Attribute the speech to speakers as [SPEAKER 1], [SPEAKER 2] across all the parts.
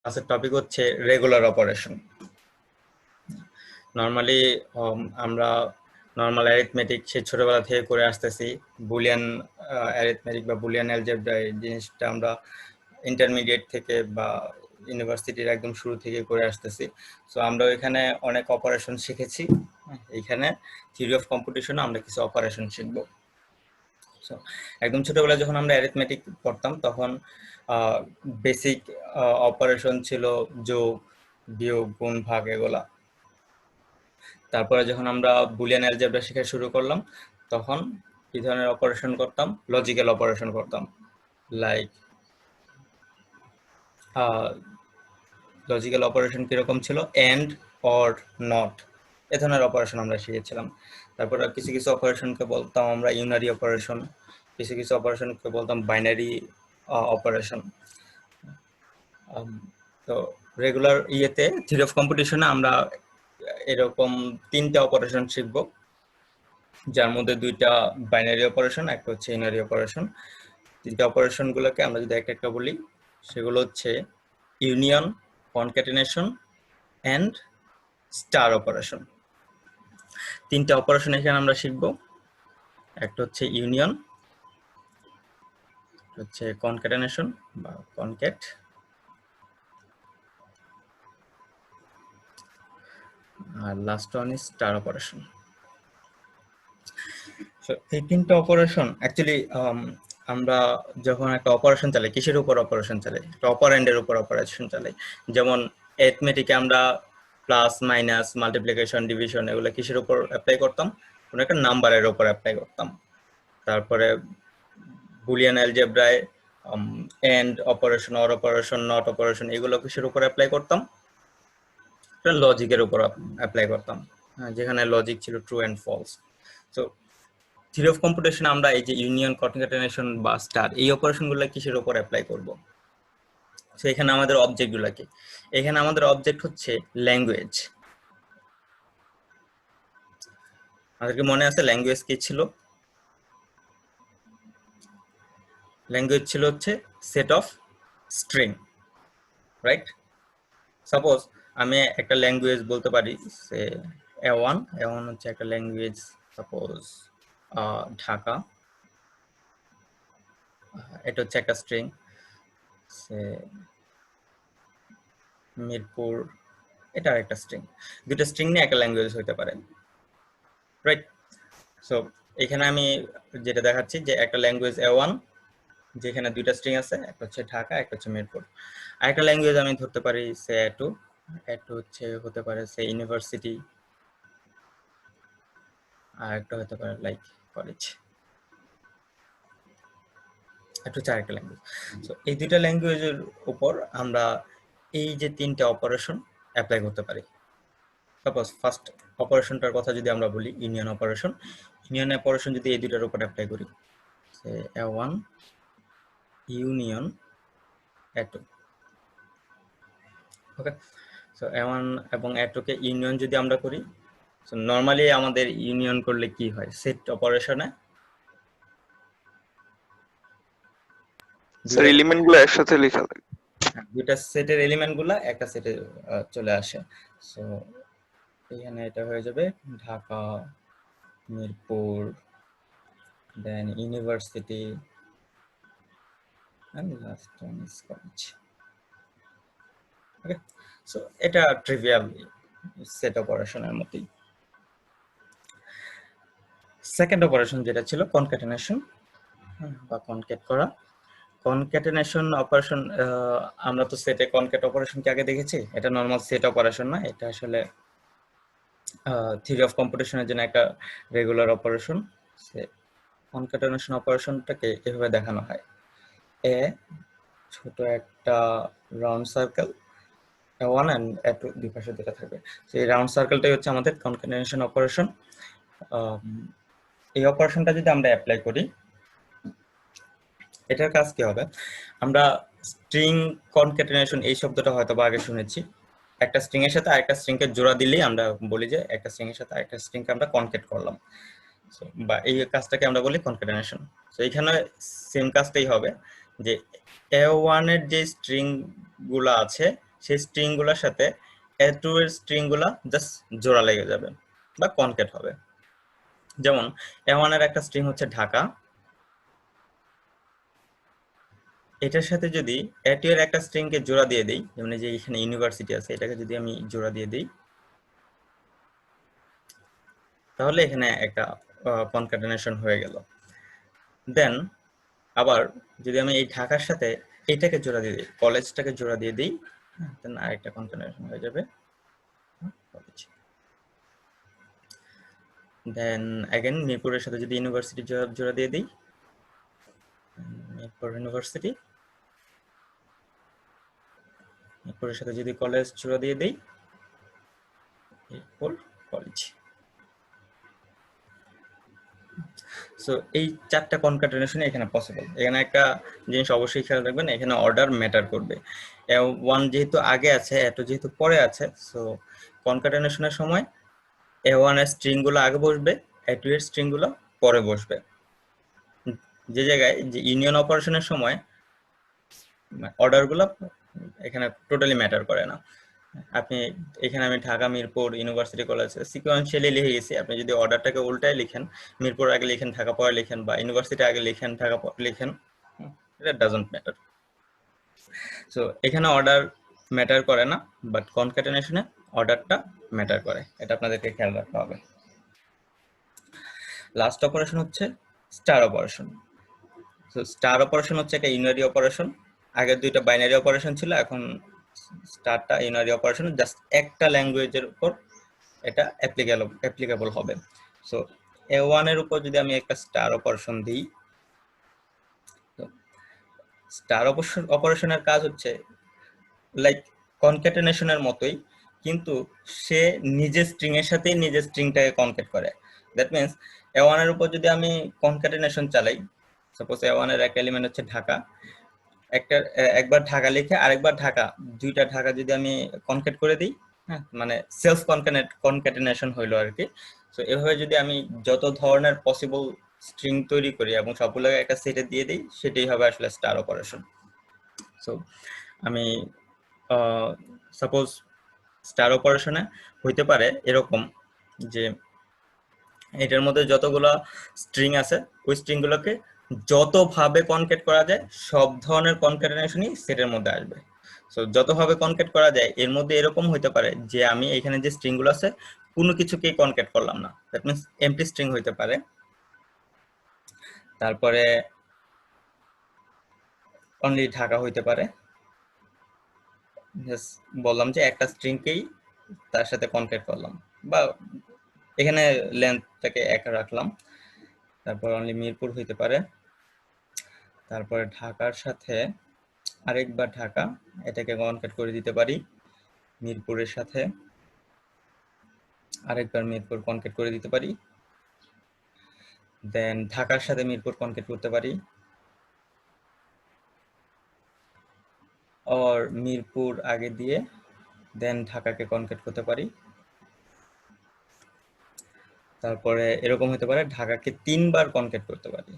[SPEAKER 1] আজকের টপিক হচ্ছে regular operation. Normally আমরা নর্মাল অ্যারিথমেটিক সে ছোটবেলা থেকে করে আসতেছি। বুলিয়ান অ্যারিথমেটিক বা বুলিয়ান অ্যালজেব্রা এই জিনিসটা আমরা ইন্টারমিডিয়েট থেকে বা ইউনিভার্সিটির একদম শুরু থেকে করে আসতেছি। সো আমরা এখানে অনেক অপারেশন শিখেছি। এইখানে থিওরি অফ কম্পিটিশনে আমরা কিছু অপারেশন শিখবো। সো একদম ছোটবেলায় যখন আমরা অ্যারিথমেটিক পড়তাম তখন বেসিক অপারেশন ছিল যোগ, বিয়োগ, গুণ, ভাগ এগুলা। তারপরে যখন আমরা বুলিয়ান অ্যালজেব্রা শেখা শুরু করলাম তখন কি ধরনের অপারেশন করতাম? লজিক্যাল অপারেশন করতাম। লাইক লজিক্যাল অপারেশন কিরকম ছিল? এন্ড, অর, নট এ ধরনের অপারেশন আমরা শিখেছিলাম। তারপরে কিছু কিছু অপারেশনকে বলতাম আমরা ইউনারি অপারেশন, কিছু কিছু অপারেশনকে বলতাম বাইনারি অপারেশন। তো রেগুলার ইয়েতে থিওরি অফ কম্পিটিশনে আমরা এরকম 3টা অপারেশন শিখবো, যার মধ্যে 2টা বাইনারি অপারেশন, একটা হচ্ছে ইউনারি অপারেশন। 3টা অপারেশন গুলোকে আমরা যদি একটা একটা বলি, সেগুলো হচ্ছে union, concatenation and star operation. 3টা অপারেশন এখানে আমরা শিখবো। একটা হচ্ছে ইউনিয়ন, হচ্ছে কনক্যাটেনেশন বা কনক্যাট, আর last one is star operation. এই 3টা অপারেশন অ্যাকচুয়ালি আমরা যখন একটা অপারেশন চালাই, কিসের উপর অপারেশন চালাই? একটা অপারেন্ডের উপর অপারেশন চালাই। যেমন অ্যারিথমেটিকে আমরা প্লাস, মাইনাস, মাল্টিপ্লিকেশন, ডিভিশন এগুলো কিসের উপর অ্যাপ্লাই করতাম? কোনো একটা নাম্বারের উপর অ্যাপ্লাই করতাম। তারপরে বুলিয়ান অ্যালজেব্রায় and operation, or operation, not operation এগুলো কিসের উপর অ্যাপ্লাই করতাম? লজিকের উপর অ্যাপ্লাই করতাম, যেখানে লজিক ছিল true and false. So theory of competition আমরা এই যে ইউনিয়ন, কনক্যাটেনেশন বা স্টার এই অপারেশনগুলো কিসের উপর অ্যাপ্লাই করব? সো এখানে আমাদের অবজেক্টগুলো কি? এখানে আমাদের অবজেক্ট হচ্ছে ল্যাঙ্গুয়েজ। আমাদেরকে মনে আছে ল্যাঙ্গুয়েজ কি ছিল? ল্যাঙ্গুয়েজ ছিল হচ্ছে set of string, right? Suppose আমি একটা ল্যাঙ্গুয়েজ বলতে পারি সে A1 হচ্ছে একটা ল্যাঙ্গুয়েজ, সাপোজ ঢাকা, এটা হচ্ছে একটা স্ট্রিং। সে মিরপুর, এটা একটা স্ট্রিং। দুটো স্ট্রিং নিয়ে একটা ল্যাঙ্গুয়েজ হতে পারে, রাইট? সো এখানে আমি যেটা দেখাচ্ছি যে একটা ল্যাঙ্গুয়েজ A1 যেখানে 2টা স্ট্রিং আছে, একটা হচ্ছে ঢাকা, একটা হচ্ছে মিরপুর। আর একটা ল্যাঙ্গুয়েজ আমি ধরতে পারি সে A2 হচ্ছে হতে পারে সে ইউনিভার্সিটি, আর একটা হতে পারে লাইক কলেজ। একটা হচ্ছে আরেকটা ল্যাঙ্গুয়েজ। সো এই 2টা ল্যাঙ্গুয়েজের উপর আমরা এই যে 3টা অপারেশন অ্যাপ্লাই করতে পারি। সাপোজ ফার্স্ট অপারেশনটার কথা যদি আমরা বলি ইউনিয়ন অপারেশন, ইউনিয়ন অপারেশন যদি এই 2টার উপর অ্যাপ্লাই করি, সে A1 ইউনিয়ন A2, ওকে? সো A1 এবং A2 কে ইউনিয়ন যদি আমরা করি, সো নরমালি আমাদের ইউনিয়ন করলে কি হয়? সেট অপারেশনে
[SPEAKER 2] স্যার এলিমেন্ট গুলো একসাথে লেখা লাগে,
[SPEAKER 1] 2টা সেটের এলিমেন্ট গুলা একটা সেটে চলে আসে। সো এখানে এটা হয়ে যাবে Dhaka, Mirpur, then university, and last one is college. Okay, so এটা ট্রিভিয়াল সেট অপারেশনের মতোই। সেকেন্ড অপারেশন যেটা ছিল কনক্যাটেনেশন বা কনক্যাট করা। কনক্যাটেনেশন অপারেশন আমরা তো সেটে কনক্যাট অপারেশন কি আগে দেখেছি? এটা নরমাল সেট অপারেশন না, এটা আসলে থিওরি অফ কম্পিটিশনের জন্য একটা রেগুলার অপারেশন। কনক্যাটেনেশন অপারেশনটাকে এভাবে দেখানো হয়, এ ছোট একটা round circle, A1 and A2 দুই পাশে যেটা থাকবে, সেই রাউন্ড সার্কেলটাই হচ্ছে আমাদের কনক্যাটেনেশন অপারেশন। এই অপারেশনটা যদি আমরা অ্যাপ্লাই করি, এটার কাজ কি হবে? আমরা স্ট্রিং কনক্যাটেনেশন এই শব্দটা হয়তো বা আগে শুনেছি। একটা স্ট্রিং এর সাথে আরেকটা স্ট্রিং কে জোড়া দিলেই আমরা বলি যে একটা স্ট্রিং এর সাথে আরেকটা স্ট্রিং কে আমরা কনক্যাট করলাম, বা এই কাজটাকে আমরা বলি কনক্যাটেনেশন। তো এখানে সেম কাজটাই হবে যে A1 এর যে স্ট্রিং গুলো আছে সেই স্ট্রিং গুলোর সাথে A2 এর স্ট্রিং গুলা জাস্ট জোড়া লেগে যাবে বা কনকেট হবে। যেমন A1 এর একটা স্ট্রিং হচ্ছে ঢাকা, এটার সাথে যদি A2 এর একটা স্ট্রিং কে জোড়া দিয়ে দেই, যেমন এই যে এখানে ইউনিভার্সিটি আছে, এটাকে যদি আমি জোড়া দিয়ে দেই, তাহলে এখানে একটা কনক্যাটেনেশন হয়ে গেল। দেন আবার যদি আমি এই ঢাকার সাথে এইটাকে জোড়া দিয়ে দিই, কলেজটাকে জোড়া দিয়ে দিই, দেন আরেকটা কনক্যাটেনেশন হয়ে যাবে কলেজ। দেন अगेन মিরপুরের সাথে যদি ইউনিভার্সিটি জোড়া দিয়ে দিই, মিরপুর ইউনিভার্সিটি, মিরপুরের সাথে যদি কলেজ জোড়া দিয়ে দিই, মিরপুর কলেজ। সো এই চারটা কনক্যাটেনেশন এখানে পসিবল। এখানে একটা জিনিস অবশ্যই খেয়াল রাখবেন, এখানে অর্ডার ম্যাটার করবে। A1 যেহেতু আগে আছে, A2 যেহেতু পরে আছে, সো কনক্যাটেনেশনের সময় A1 এর স্ট্রিং গুলো আগে বসবে, A2 এর স্ট্রিং গুলো পরে বসবে। যে জায়গায় যে ইউনিয়ন অপারেশনের সময় অর্ডার গুলো এখানে টোটালি ম্যাটার করে না। আপনি এখানে আমি Dhaka, Mirpur, university, college sequentially লিখে গেছি। আপনি যদি অর্ডারটাকে উল্টায় লিখেন, মিরপুর আগে লিখেন, ঢাকা পরে লিখেন, বা ইউনিভার্সিটি আগে লিখেন, ঢাকা পরে লিখেন, এটা ডাজন্ট ম্যাটার। সো এখানে অর্ডার ম্যাটার করে না, বাট কনক্যাটেনেশনে অর্ডারটা ম্যাটার করে, এটা আপনাদেরকে খেয়াল রাখতে হবে। লাস্ট অপারেশন হচ্ছে star operation. So star operation হচ্ছে একটা ইউনারি অপারেশন। আগের দুইটা বাইনারি অপারেশন ছিল, এখন স্টারটা ইউনারি অপারেশন, জাস্ট একটা ল্যাঙ্গুয়েজের উপর এটা অ্যাপ্লিকেবল হবে। সো A1 এর উপর যদি আমি একটা স্টার অপারেশন দিই, স্টার অপারেশনের কাজ হচ্ছে লাইক কনক্যাটেনেশনের মতোই, কিন্তু সে নিজের স্ট্রিং এর সাথেই নিজের স্ট্রিংটাকে কনক্যাট করে। দ্যাট মিন্স A1 এর উপর যদি আমি কনক্যাটেনেশন চালাই, সাপোজ A1 এর একটা এলিমেন্ট হচ্ছে ঢাকা, একবার ঢাকা লিখে আরেকবার ঢাকা, দুইটা ঢাকা যদি আমি কনক্যাট করে দিই, হ্যাঁ, মানে সেলফ কনক্যাটেনেশন হইলো আর কি। সো এভাবে যদি আমি যত ধরনের পসিবল স্ট্রিং তৈরি করি এবং সবগুলোকে একটা সেটে দিয়ে দিই, সেটাই হবে আসলে স্টার অপারেশন। সো আমি সাপোজ স্টার অপারেশনে হইতে পারে এরকম যে এটার মধ্যে যতগুলো স্ট্রিং আছে, ওই স্ট্রিংগুলোকে যতভাবে কনক্যাট করা যায় সব ধরনের কনক্যাটেনেশনই সেটের মধ্যে আসবে। সো যতভাবে কনক্যাট করা যায়, এর মধ্যে এরকম হইতে পারে যে আমি এখানে যে স্ট্রিংগুলো আছে কোনো কিছুকেই কনক্যাট করলাম না, দ্যাট মিন্স এমটি স্ট্রিং হইতে পারে। তারপরে অনলি ঢাকা হইতে পারে, জাস্ট বললাম যে একটা স্ট্রিংকেই তার সাথে কনক্যাট করলাম, বা এখানে লেন্থটাকে এক রাখলাম। তারপর অনলি মিরপুর হইতে পারে, তারপরে ঢাকার সাথে আরেকবার ঢাকা, এটাকে কনক্যাট করে দিতে পারি। মিরপুরের সাথে আরেকবার মিরপুর কনক্যাট করে দিতে পারি, দেন ঢাকার সাথে মিরপুর কনক্যাট করতে পারি, আর মিরপুর আগে দিয়ে দেন ঢাকাকে কনক্যাট করতে পারি। তারপরে এরকম হতে পারে ঢাকাকে 3 বার কনক্যাট করতে পারি।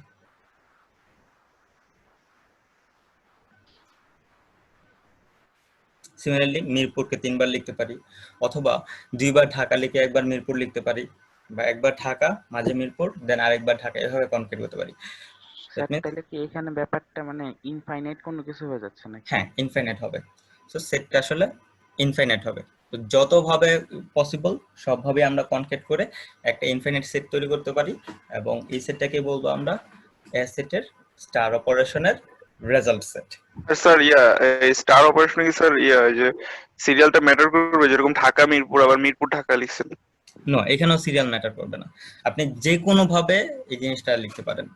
[SPEAKER 1] সিমিলারলি মিরপুরকে 3 বার লিখতে পারি, অথবা 2 বার ঢাকা লিখে একবার মিরপুর লিখতে পারি, বা একবার ঢাকা মাঝে মিরপুর দেন আরেকবার ঢাকা, এভাবে কনক্যাট করতে পারি।
[SPEAKER 3] স্যার তাহলে কি এখানে ব্যাপারটা মানে ইনফাইনাইট কোনো কিছু হয়ে যাচ্ছে নাকি?
[SPEAKER 1] হ্যাঁ, ইনফাইনাইট হবে। সো সেটটা আসলে ইনফাইনাইট হবে। তো যতভাবে পসিবল সবভাবে আমরা কনক্যাট করে একটা ইনফাইনাইট সেট তৈরি করতে পারি, এবং এই সেটটাকে বলবো আমরা এ সেটের স্টার অপারেশনের রেজাল্ট সেট।
[SPEAKER 2] স্যার এই স্টার অপারেশনে কি স্যার যে সিরিয়ালটা ম্যাটার করবে, যেরকম ঢাকা মিরপুর আবার মিরপুর ঢাকা লিখছেন?
[SPEAKER 1] নো, এখানেও সিরিয়াল ম্যাটার করবে না, আপনি যে কোনো ভাবে এই জিনিসটা লিখতে পারেন।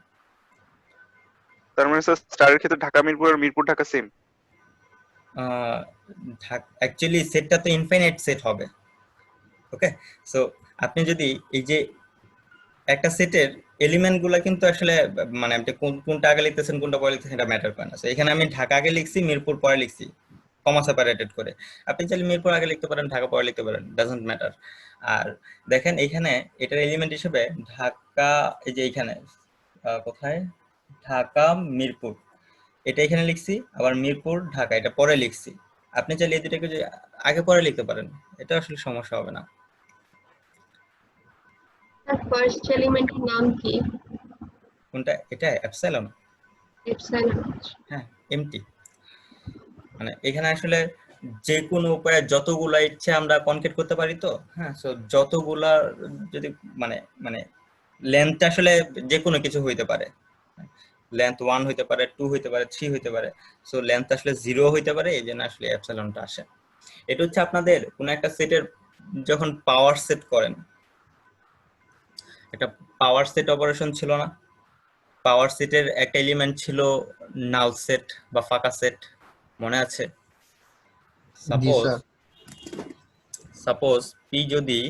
[SPEAKER 2] তার মানে স্যার স্টারের ক্ষেত্রে ঢাকা মিরপুর আর মিরপুর ঢাকা সেম?
[SPEAKER 1] অ্যাকচুয়ালি সেটটা তো ইনফাইনাইট সেট হবে। ওকে, সো আপনি যদি এই যে একটা সেটের এলিমেন্ট গুলা কিন্তু আসলে মানে আপনি কোনটা আগে লিখতেছেন কোনটা পরে লিখতেছেন এটা ম্যাটার করে না। So এখানে আমি ঢাকা আগে লিখছি, মিরপুর পরে লিখছি, কমা সেপারেটেড করে। আপনি চাইলে মিরপুর আগে লিখতে পারেন, ঢাকা পরে লিখতে পারেন, ডাজন্ট ম্যাটার। আর দেখেন এখানে এটার এলিমেন্ট হিসেবে ঢাকা, এই যে এখানে কোথায় ঢাকা মিরপুর, এটা এখানে লিখছি, আবার মিরপুর ঢাকা এটা পরে লিখছি। আপনি চাইলে এই দুটাকে যে আগে পরে লিখতে পারেন, এটা আসলে সমস্যা হবে না।
[SPEAKER 4] তার ফার্স্ট এলিমেন্টের নাম কি?
[SPEAKER 1] কোনটা? এটা এপসাইলন।
[SPEAKER 4] এপসাইলন।
[SPEAKER 1] হ্যাঁ, এমটি। মানে এখানে আসলে যে কোনো উপায়ে যতগুলা ইচ্ছে আমরা কনকেট করতে পারি তো। হ্যাঁ, সো যতগুলা যদি মানে মানে লেন্থ আসলে যে কোনো কিছু হইতে পারে। লেন্থ 1 হইতে পারে, 2 হইতে পারে, 3 হইতে পারে। সো লেন্থ আসলে 0 হইতে পারে, এই জন্য আসলে এপসাইলনটা আসে। এটা হচ্ছে আপনাদের কোন একটা সেটের যখন পাওয়ার সেট করেন, একটা পাওয়ার সেট অপারেশন ছিল না? পাওয়ার সেটের একটা এলিমেন্ট ছিল নাল সেট বা ফাঁকা সেট, মনে আছে?
[SPEAKER 5] জি
[SPEAKER 1] সাপোজ
[SPEAKER 5] স্যার,
[SPEAKER 1] সাপোজ পি যদি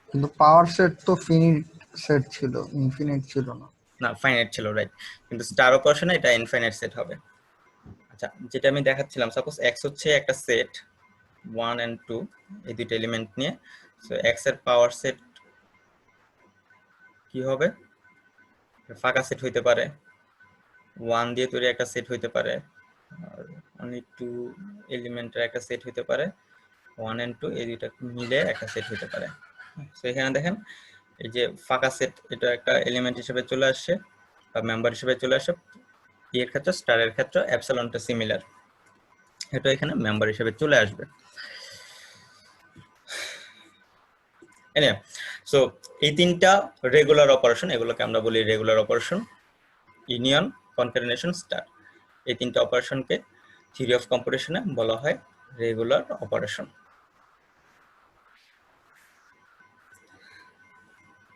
[SPEAKER 5] কিন্তু পাওয়ার সেট তো ফিনিট সেট ছিল, ইনফিনিট ছিল না।
[SPEAKER 1] না ফাইনাইট ছিল, রাইট, কিন্তু স্টার অপারেশনে এটা ইনফাইনাইট সেট হবে। আচ্ছা, যেটা আমি দেখাচ্ছিলাম, সাপোজ এক্স হচ্ছে একটা সেট 1 and 2 এই দুটো এলিমেন্ট নিয়ে। সো এক্স এর পাওয়ার সেট কি হবে? ফাঁকা সেট হইতে পারে, 1 দিয়ে তৈরি একটা সেট হইতে পারে, আর অনলি 2 এলিমেন্টের একটা সেট হইতে পারে, 1 and 2 এই দুইটা মিলে একটা সেট হইতে পারে। সো এখানে দেখেন এই যে ফাঁকা সেট, এটা একটা এলিমেন্ট হিসেবে চলে আসছে বা মেম্বার হিসেবে চলে আসে। এর ক্ষেত্রে স্টারের ক্ষেত্রে এপসাইলনটা সিমিলার, এটা এখানে মেম্বার হিসেবে চলে আসবে। এনিওয়ে, সো এই তিনটা রেগুলার অপারেশন, এগুলোকে আমরা বলি regular operation, union, concatenation, star. এই তিনটা অপারেশনকে থিওরি অফ কম্পিউটেশনে বলা হয় রেগুলার অপারেশন।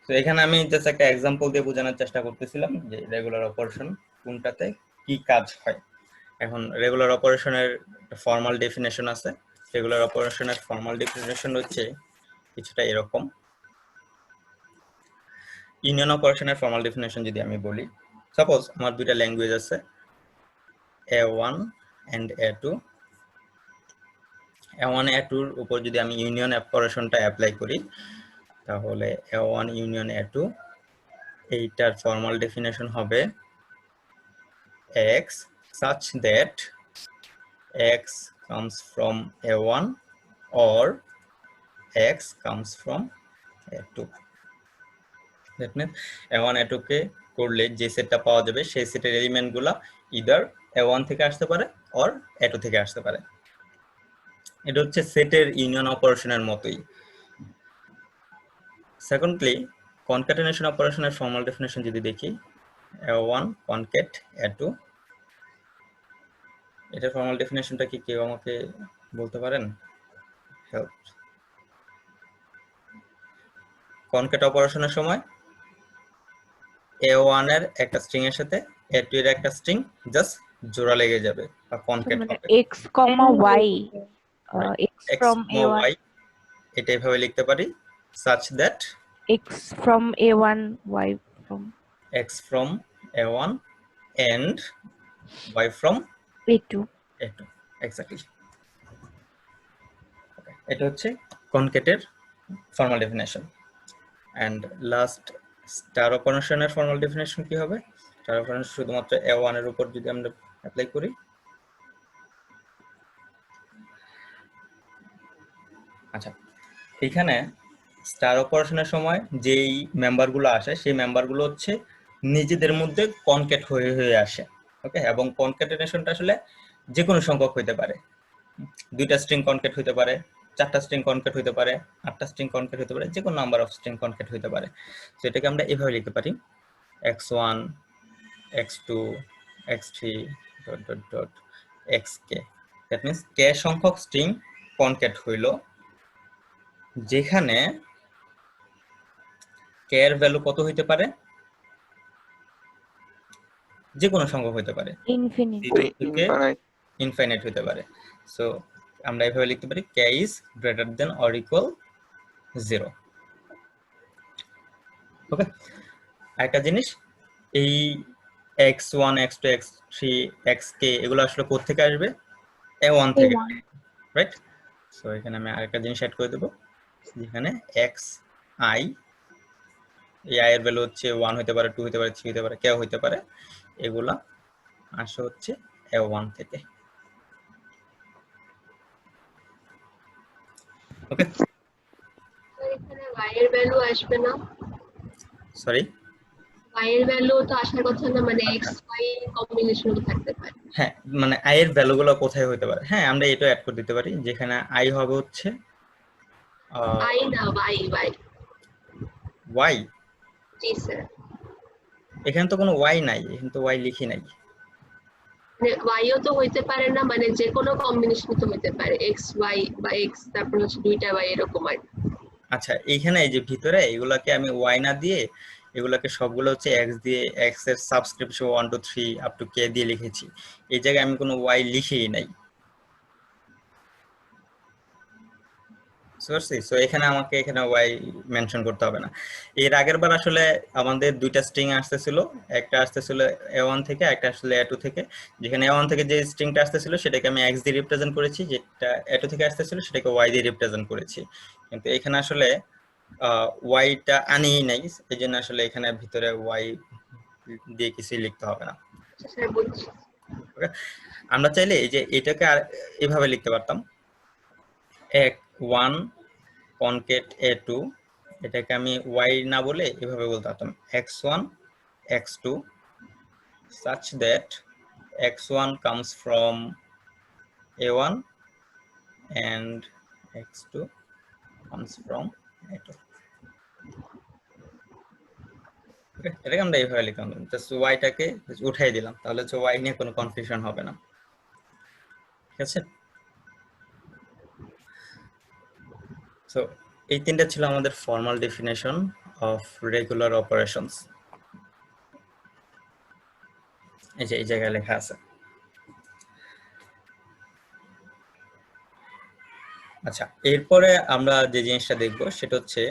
[SPEAKER 1] তো এখানে আমি জাস্ট একটা এক্সাম্পল দিয়ে বোঝানোর চেষ্টা করতেছিলাম যে রেগুলার অপারেশন কোনটাতে কি কাজ হয়। এখন রেগুলার অপারেশনের ফর্মাল ডেফিনেশন আছে। রেগুলার অপারেশনের ফর্মাল ডেফিনেশন হচ্ছে কিছুটা এরকম। ইউনিয়ন অপারেশনের ফর্মাল ডেফিনেশন যদি আমি বলি, সাপোজ আমার দুইটা ল্যাঙ্গুয়েজ আছে A1 and A2। A1 A2 এর উপর যদি আমি ইউনিয়ন অপারেশনটা অ্যাপ্লাই করি, তাহলে A1 ইউনিয়ন A2 এইটার ফর্মাল ডেফিনেশন হবে x such that x comes from A1 or x comes from A2। That means A1 A2 কে করলে যে সেটটা পাওয়া যাবে সেই সেটের এলিমেন্টগুলো ইদার A1 থেকে আসতে পারে অর A2 থেকে আসতে পারে। এটা হচ্ছে সেটের ইউনিয়ন অপারেশনের মতোই। সেকেন্ডলি, কনক্যাটেনেশন অপারেশনের ফর্মাল ডেফিনেশন যদি দেখি, A1 কনক্যাট A2, এটার ফর্মাল ডেফিনেশনটা কি কেউ আমাকে বলতে পারেন? হেল্প। কনক্যাট অপারেশনের সময় A1 এর একটা স্ট্রিং এর সাথে A2 এর একটা স্ট্রিং জাস্ট জোড়া লেগে যাবে বা কনক্যাট
[SPEAKER 6] মানে
[SPEAKER 1] হবে।
[SPEAKER 6] x, y, x
[SPEAKER 1] x,
[SPEAKER 6] from A1,
[SPEAKER 1] y এটা এইভাবে লিখতে পারি, such that
[SPEAKER 6] x from A1, y from
[SPEAKER 1] x from A1 and y from
[SPEAKER 6] A2.
[SPEAKER 1] A2, exactly. এটা হচ্ছে কনক্যাটের formal definition. And last, star অপারেশনের ফর্মাল ডেফিনেশন কি হবে? স্টার অপারেশন শুধুমাত্র A1 এর উপর যদি আমরা অ্যাপ্লাই করি, আচ্ছা এখানে স্টার অপারেশনের সময় যেই মেম্বারগুলো আসে সেই মেম্বারগুলো হচ্ছে নিজেদের মধ্যে কনক্যাট হয়ে হয়ে আসে। ওকে, এবং কনক্যাটেনেশনটা আসলে যে কোনো সংখ্যক হইতে পারে। দুইটা স্ট্রিং কনক্যাট হইতে পারে, চারটা স্ট্রিং কনক্যাট হইতে পারে, আটটা স্ট্রিং কনক্যাট হইতে পারে, যে কোনো নাম্বার অফ স্ট্রিং কনক্যাট হইতে পারে। তো এটাকে আমরা এভাবে লিখতে পারি, x1 x2 x3 dot dot dot xk। That means k সংখ্যক স্ট্রিং কনক্যাট হইল যেখানে k এর ভ্যালু কত হইতে পারে? যে কোনো সংখ্যক হইতে পারে,
[SPEAKER 6] Infinite.
[SPEAKER 1] 0 থেকে
[SPEAKER 2] ইনফাইনাইট।
[SPEAKER 1] ইনফাইনাইট হইতে পারে। সো আমরা এভাবে লিখতে পারি k is greater than or equal 0। ওকে, একটা জিনিস, এই x1 x2 x3 xk এগুলো আসলে কোথা থেকে আসবে? A1 থেকে,
[SPEAKER 6] A1.
[SPEAKER 1] রাইট? সো এখানে আমি আরেকটা জিনিস অ্যাড করে দেব, যেখানে xi, এই i এর ভ্যালু হচ্ছে 1 হতে পারে, 2 হতে পারে, 3 হতে পারে, কেউ হতে পারে, এগুলা আসে হচ্ছে A1 থেকে। ওকে,
[SPEAKER 4] তো এখানে y এর ভ্যালু আসবে না?
[SPEAKER 1] সরি।
[SPEAKER 4] y এর ভ্যালু তো আসার কথা না, মানে x y কম্বিনেশন থাকতে পারে।
[SPEAKER 1] হ্যাঁ, মানে i এর ভ্যালুগুলো কোথায় হতে পারে? হ্যাঁ, আমরা এটা অ্যাড করে দিতে পারি, যেখানে i হবে হচ্ছে
[SPEAKER 4] i না y y।
[SPEAKER 1] y।
[SPEAKER 4] জি স্যার।
[SPEAKER 1] এখানে তো কোনো y নাই, এখানে তো y লিখি নাই।
[SPEAKER 4] মানে y ও তো হইতে পারে না, মানে যে কোনো কম্বিনেশন তো হইতে পারে, x y বা x তারপর হচ্ছে দুইটা y এরকম আর কি।
[SPEAKER 1] আচ্ছা, এইখানে এই যে ভিতরে এগুলাকে আমি y না দিয়ে এগুলাকে সবগুলো হচ্ছে x দিয়ে, x এর সাবস্ক্রিপশন 1 2 3 আপ টু k দিয়ে লিখেছি। এই জায়গায় আমি কোনো y লিখিই নাই। সো এখানে আমাকে এখানে y মেনশন করতে হবে না। এর আগের বার আসলে আমাদের দুইটা স্ট্রিং আসতেছিল, একটা আসতেছিল a1 থেকে, একটা আসলে a2 থেকে। যেখানে a1 থেকে যে স্ট্রিংটা আসতেছিল সেটাকে আমি x দিয়ে রিপ্রেজেন্ট করেছি, যেটা a2 থেকে আসতেছিল সেটাকে y দিয়ে রিপ্রেজেন্ট করেছি। কিন্তু এখানে আসলে ওয়াইটা আনিই নাই, এই জন্য আসলে এখানে ভিতরে ওয়াই দিয়ে কিছুই লিখতে হবে না।
[SPEAKER 4] আচ্ছা স্যার, বুঝছি।
[SPEAKER 1] ওকে, আমরা চাইলে এই যে এটাকে আর এভাবে লিখতে পারতাম, এক 1 কনকেট a2, এটাকে আমি ওয়াই না বলে এভাবে বলতে পারতাম x1 x2 such that x1 comes from a1 and x2 comes from a2। এটাকে আমরা এইভাবে লিখলাম, জাস্ট ওয়াইটাকে উঠাই দিলাম, তাহলে হচ্ছে ওয়াই নিয়ে কোনো কনফিউশন হবে না। ঠিক আছে, সো এই তিনটা ছিল আমাদের formal definition of regular operations. এই যে এই জায়গায় লেখা আছে। আচ্ছা, এরপরে আমরা যে জিনিসটা দেখবো সেটা হচ্ছে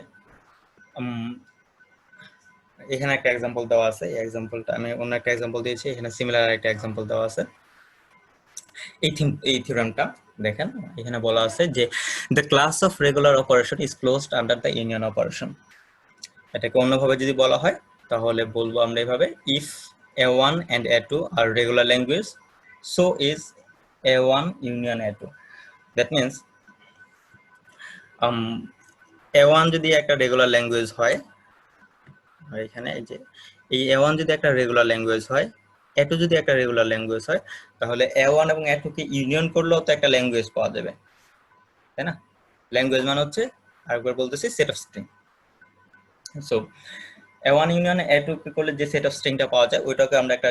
[SPEAKER 1] এখানে একটা এক্সাম্পল দেওয়া আছে, এই এক্সাম্পলটা আমি অন্য একটা এক্সাম্পল দিয়েছি, এখানে সিমিলার একটা এক্সাম্পল দেওয়া আছে। এই থিওরেমটা দেখেন, এখানে বলা আছে যে the class of regular operation is closed under the union operation. এটাকে অন্যভাবে যদি বলা হয় তাহলে বলবো আমরা এইভাবে, ইফ a1 and a2 আর regular language, so is a1 union a2। That means a1 যদি একটা রেগুলার ল্যাঙ্গুয়েজ হয়, এখানে এই যে এই a1 যদি একটা রেগুলার ল্যাঙ্গুয়েজ হয়, a2 যদি একটা রেগুলার ল্যাঙ্গুয়েজ হয়, তাহলে a1 এবং a2 কে ইউনিয়ন করলেও তো একটা ল্যাঙ্গুয়েজ পাওয়া যাবে, তাই না? ল্যাঙ্গুয়েজ মানে হচ্ছে, আরেকবার বলতেছি, set of string. So a1 union a2 কে করলে যে সেট অফ স্ট্রিংটা পাওয়া যায় ওইটাকে আমরা একটা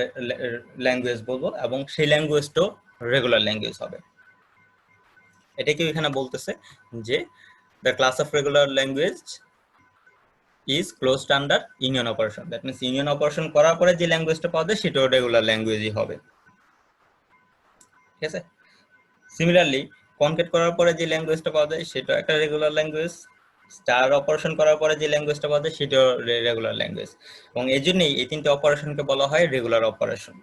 [SPEAKER 1] ল্যাঙ্গুয়েজ বলবো, এবং সেই ল্যাঙ্গুয়েজটাও রেগুলার ল্যাঙ্গুয়েজ হবে। এটাকে এখানে বলতেছে যে the class of regular language is closed under union operation. That means union operation করার পরে যে ল্যাঙ্গুয়েজটা পাওয়া যায় সেটাও রেগুলার ল্যাঙ্গুয়েজই হবে। ঠিক আছে, সিমিলারলি কনকেট করার পরে যে ল্যাঙ্গুয়েজটা পাওয়া যায় সেটাও একটা রেগুলার ল্যাঙ্গুয়েজ, স্টার অপারেশন করার পরে যে ল্যাঙ্গুয়েজটা পাওয়া যায় সেটাও রেগুলার ল্যাঙ্গুয়েজ, এবং এই জন্যই এই তিনটে অপারেশনকে বলা হয় রেগুলার অপারেশন।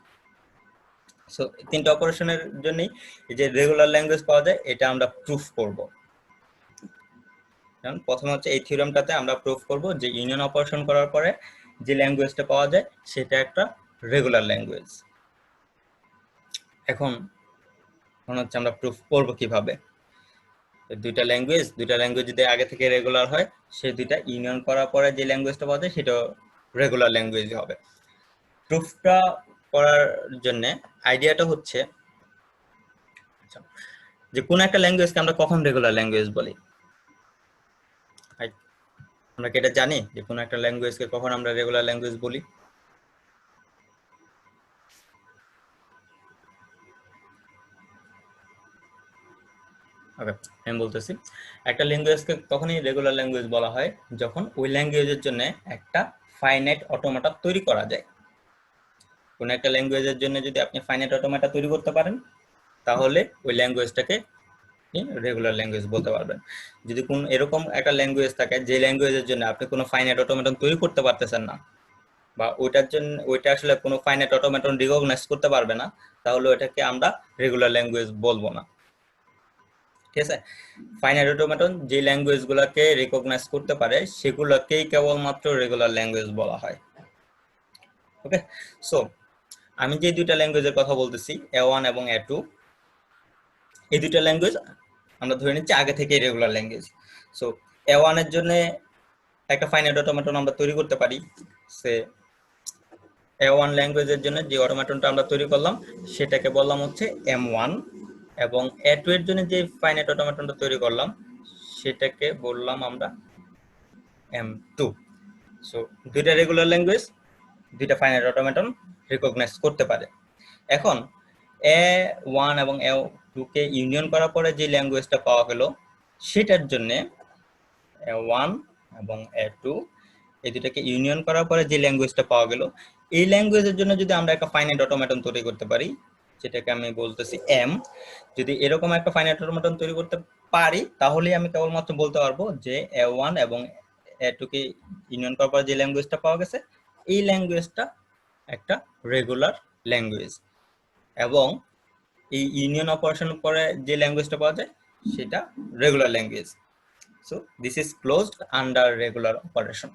[SPEAKER 1] সো তিনটে অপারেশনের জন্যই এই যে রেগুলার ল্যাঙ্গুয়েজ পাওয়া যায় এটা আমরা প্রুফ করব। প্রথমে হচ্ছে এই থিওরেমটাতে আমরা প্রুফ করব যে ইউনিয়ন অপারেশন করার পরে যে ল্যাঙ্গুয়েজটা পাওয়া যায় সেটা একটা রেগুলার ল্যাঙ্গুয়েজ। এখন হচ্ছে আমরা প্রুফ করব কিভাবে। দুইটা ল্যাঙ্গুয়েজ যদি আগে থেকে রেগুলার হয়, সেই দুইটা ইউনিয়ন করার পরে যে ল্যাঙ্গুয়েজটা পাওয়া যায় সেটা রেগুলার ল্যাঙ্গুয়েজই হবে। প্রুফটা করার জন্য আইডিয়াটা হচ্ছে যে কোন একটা ল্যাঙ্গুয়েজকে আমরা কখন রেগুলার ল্যাঙ্গুয়েজ বলি। আমরা কি এটা জানি যে কোন একটা ল্যাঙ্গুয়েজকে কখন আমরা রেগুলার ল্যাঙ্গুয়েজ বলি? ওকে, আমি বলতেছি, একটা ল্যাঙ্গুয়েজকে তখনই রেগুলার ল্যাঙ্গুয়েজ বলা হয় যখন ওই ল্যাঙ্গুয়েজের জন্য একটা ফাইনাইট অটোমেটা তৈরি করা যায়। কোন একটা ল্যাঙ্গুয়েজের জন্য যদি আপনি ফাইনাইট অটোমেটা তৈরি করতে পারেন তাহলে ওই ল্যাঙ্গুয়েজটাকে রেগুলার ল্যাঙ্গুয়েজ বলতে পারবেন। যদি কোন এরকম একটা ল্যাঙ্গুয়েজ থাকে যে ল্যাঙ্গুয়েজের জন্য আপনি কোনো ফাইনাইট অটোমেটন তৈরি করতে পারতেছেন না, বা ওইটা আসলে কোনো ফাইনাইট অটোমেটন রিকগনাইজ করতে পারবে না, তাহলে ওইটাকে আমরা রেগুলার ল্যাঙ্গুয়েজ বলবো না। ঠিক আছে, ফাইনাইট অটোমেটন যে ল্যাঙ্গুয়েজগুলোকে রিকগনাইজ করতে পারে সেগুলোকেই কেবলমাত্র রেগুলার ল্যাঙ্গুয়েজ বলা হয়। ওকে, সো আমি যে দুইটা ল্যাঙ্গুয়েজের কথা বলতেছি a1 এবং a2, এই দুইটা ল্যাঙ্গুয়েজ আমরা ধরে নিচ্ছি আগে থেকে রেগুলার ল্যাঙ্গুয়েজ। সো A1 এর জন্য একটা ফাইনাইট অটোমেটন আমরা তৈরি করতে পারি। সে A1 ল্যাঙ্গুয়েজের জন্য যে অটোমেটনটা আমরা তৈরি করলাম সেটাকে বললাম হচ্ছে M1, এবং A2 এর জন্য যে ফাইনাইট অটোমেটনটা তৈরি করলাম সেটাকে বললাম আমরা M2। সো দুইটা রেগুলার ল্যাঙ্গুয়েজ দুইটা ফাইনাইট অটোমেটন রিকগনাইজ করতে পারে। এখন A1 এবং A2 কে ইউনিয়ন করার পরে যে ল্যাঙ্গুয়েজটা পাওয়া গেল সেটার জন্য A1 এবং A2 এই দুটাকে ইউনিয়ন করার পরে যে ল্যাঙ্গুয়েজটা পাওয়া গেল এই ল্যাঙ্গুয়েজের জন্য যদি আমরা একটা ফাইনাইট অটোমেটন তৈরি করতে পারি, যেটাকে আমি বলতেছি M, যদি এরকম একটা ফাইনাইট অটোমেটন তৈরি করতে পারি তাহলে আমি কেবলমাত্র বলতে পারবো যে A1 এবং A2 কে ইউনিয়ন করার পরে যে ল্যাঙ্গুয়েজটা পাওয়া গেছে এই ল্যাঙ্গুয়েজটা একটা রেগুলার ল্যাঙ্গুয়েজ, এবং এই ইউনিয়ন অপারেশন পরে যে ল্যাঙ্গুয়েজটা পাওয়া যায় সেটা regular language. So this is closed under regular operation.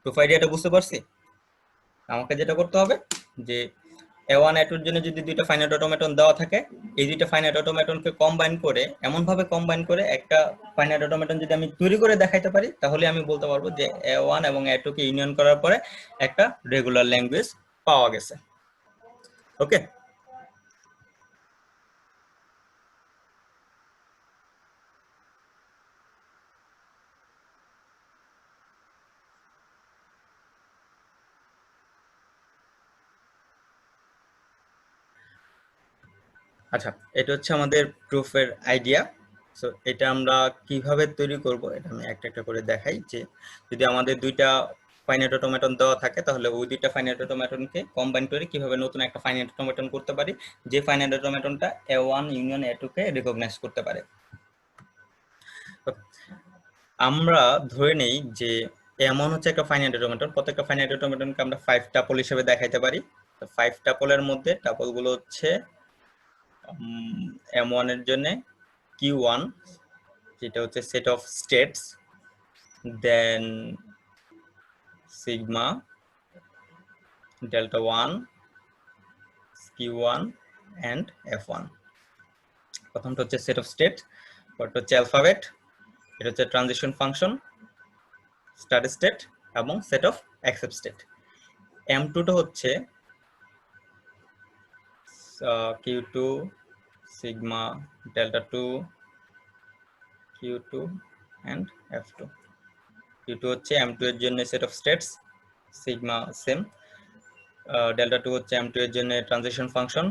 [SPEAKER 1] Proof আইডিয়াটা বুঝতে পারছি? আমাকে যেটা করতে হবে যে A1 A2 এর জন্য যদি দুইটা ফাইনাইট অটোমেটন দেওয়া থাকে এই দুইটা ফাইনাইট অটোমেটনকে কম্বাইন করে এমন ভাবে কম্বাইন করে একটা ফাইনাইট অটোমেটন যদি আমি তৈরি করে দেখাইতে পারি তাহলে আমি বলতে পারবো যে A1 এবং A2 কে ইউনিয়ন করার পরে একটা রেগুলার ল্যাঙ্গুয়েজ পাওয়া গেছে। ওকে, আচ্ছা এটা হচ্ছে আমাদের প্রুফের আইডিয়া। সো এটা আমরা কিভাবে তৈরি করব এটা আমি একটা একটা করে দেখাই। যে যদি আমাদের দুইটা ফাইনাইট অটোমেটন দেওয়া থাকে তাহলে ওই দুইটা ফাইনাইট অটোমেটনকে কম্বাইন করে কিভাবে নতুন একটা ফাইনাইট অটোমেটন করতে পারি যে ফাইনাইট অটোমেটনটা A1 ইউনিয়ন A2 কে রিকগনাইজ করতে পারে। আমরা ধরে নেই যে এমন হচ্ছে একটা ফাইনাইট অটোমেটন, প্রত্যেকটা ফাইনাইট অটোমেটনকে আমরা 5 টাপল হিসেবে দেখাইতে পারি। তো 5 টাপলের মধ্যে টাপলগুলো হচ্ছে M1 এর জন্য Q1 যেটা হচ্ছে set of states, then sigma delta 1 Q1 and F1। প্রথমটা হচ্ছে সেট অফ স্টেট, পরটা হচ্ছে অ্যালফাবেট, এটা হচ্ছে ট্রানজিশন ফাংশন, স্টার্ট স্টেট এবং set of accept state. M2 টা হচ্ছে Q2 sigma delta 2 Q2 and F2। Q2 হচ্ছে M2 এর জন্য set of states, sigma same, delta 2 হচ্ছে M2 এর জন্য ট্রানজিশন ফাংশন,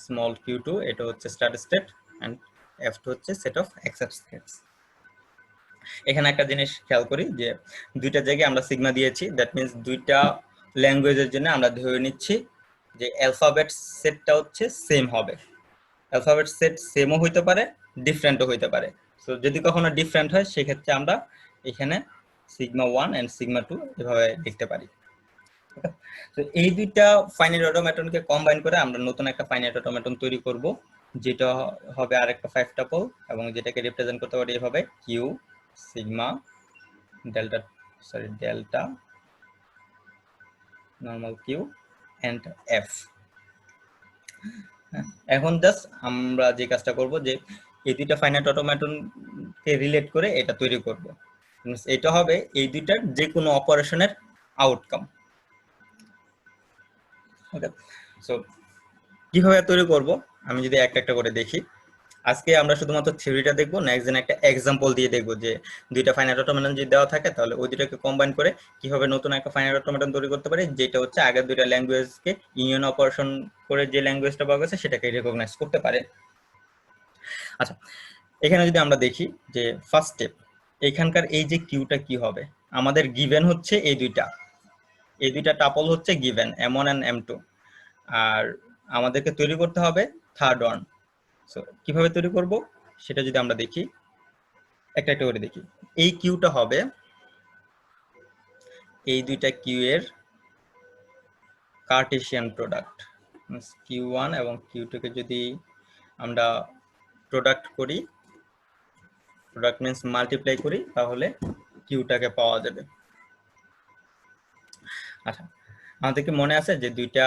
[SPEAKER 1] স্মল q2 এটা হচ্ছে স্টার্ট স্টেট, এন্ড F2 হচ্ছে সেট অফ অ্যাকসেপ্ট স্টেটস। এখানে একটা জিনিস খেয়াল করি যে দুইটা জায়গায় আমরা সিগমা দিয়েছি, দ্যাট মিন্স দুইটা ল্যাঙ্গুয়েজের জন্য আমরা ধরে নিচ্ছি যে অ্যালফাবেট সেটটা হচ্ছে সেম হবে। অ্যালফাবেট সেট সেমও হইতে পারে ডিফারেন্টও হইতে পারে। সো যদি কখনো ডিফারেন্ট হয় সেক্ষেত্রে আমরা এখানে সিগমা 1 এন্ড সিগমা 2 এভাবে লিখতে পারি। তো এই দুইটা ফাইনাইট অটোমেটনকে কম্বাইন করে আমরা নতুন একটা ফাইনাইট অটোমেটন তৈরি করব যেটা হবে আরেকটা 5 টাপল এবং যেটাকে রিপ্রেজেন্ট করতে পারি এভাবে q sigma delta normal q and f। এখন জাস্ট আমরা যে কাজটা করব যে এই দুইটা ফাইনাইট অটোমেটন কে রিলেট করে এটা তৈরি করব। এটা হবে এই দুইটার যে কোনো অপারেশনের আউটকাম। ওকে, সো কিভাবে তৈরি করব আমি যদি একটা একটা করে দেখি। আজকে আমরা শুধুমাত্র থিওরিটা দেখব, নেক্সট দিন একটা এক্সাম্পল দিয়ে দেখব যে দুইটা ফাইনাইট অটোমেটন যদি দেওয়া থাকে তাহলে ওই দুটাকে কম্বাইন করে কিভাবে নতুন একটা ফাইনাইট অটোমেটন তৈরি করতে পারি যেটা হচ্ছে আগের দুইটা ল্যাঙ্গুয়েজকে ইউনিয়ন অপারেশন করে যে ল্যাঙ্গুয়েজটা পাওয়া গেছে সেটাকে রিকগনাইজ করতে পারে। আচ্ছা এখানে যদি আমরা দেখি যে ফার্স্ট স্টেপ এখানকার এই যে কিউটা কি হবে, আমাদের গিভেন হচ্ছে এই দুইটা টাপল হচ্ছে গিভেন M1 এন্ড M2, আর আমাদেরকে তৈরি করতে হবে থার্ড ওয়ান। সো কিভাবে তৈরি করব সেটা যদি আমরা দেখি একটা একটা করে দেখি। এই কিউটা হবে এই দুইটা কিউ এর কার্টেসিয়ান প্রোডাক্ট, Q1 এবং Q2 কে যদি আমরা প্রোডাক্ট করি, প্রোডাক্ট মিন্স মাল্টিপ্লাই করি, তাহলে কিউটাকে পাওয়া যাবে। আচ্ছা আমাদেরকে মনে আছে যে দুইটা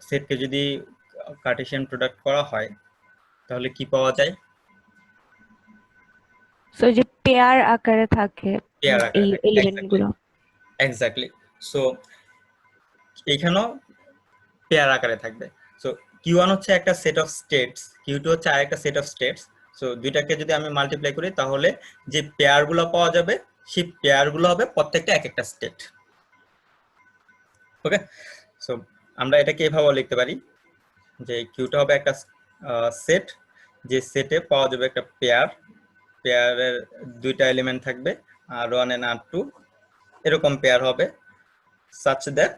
[SPEAKER 1] সেটকে যদি কার্টেসিয়ান প্রোডাক্ট করা হয় তাহলে কি পাওয়া যায়?
[SPEAKER 6] সো যে পেয়ার আকারে থাকে
[SPEAKER 1] পেয়ার আকারে
[SPEAKER 6] এই
[SPEAKER 1] থাকে
[SPEAKER 6] এলিমেন্ট গুলো।
[SPEAKER 1] এক্স্যাক্টলি। সো এইখানেও পেয়ার আকারে থাকবে। সো Q1 হচ্ছে একটা সেট অফ স্টেটস, Q2 হচ্ছে আরেকটা সেট অফ স্টেটস। সো দুইটাকে যদি আমি মাল্টিপ্লাই করি তাহলে যে পেয়ারগুলো পাওয়া যাবে সেই পেয়ারগুলো হবে প্রত্যেকটা এক একটা স্টেট। ওকে, সো আমরা এটাকে এভাবে লিখতে পারি যে কিউটা হবে একটা সেট, যে সেটে পাওয়া যাবে একটা পেয়ার, পেয়ারের দুইটা এলিমেন্ট থাকবে R1 and R2, এরকম পেয়ার হবে such that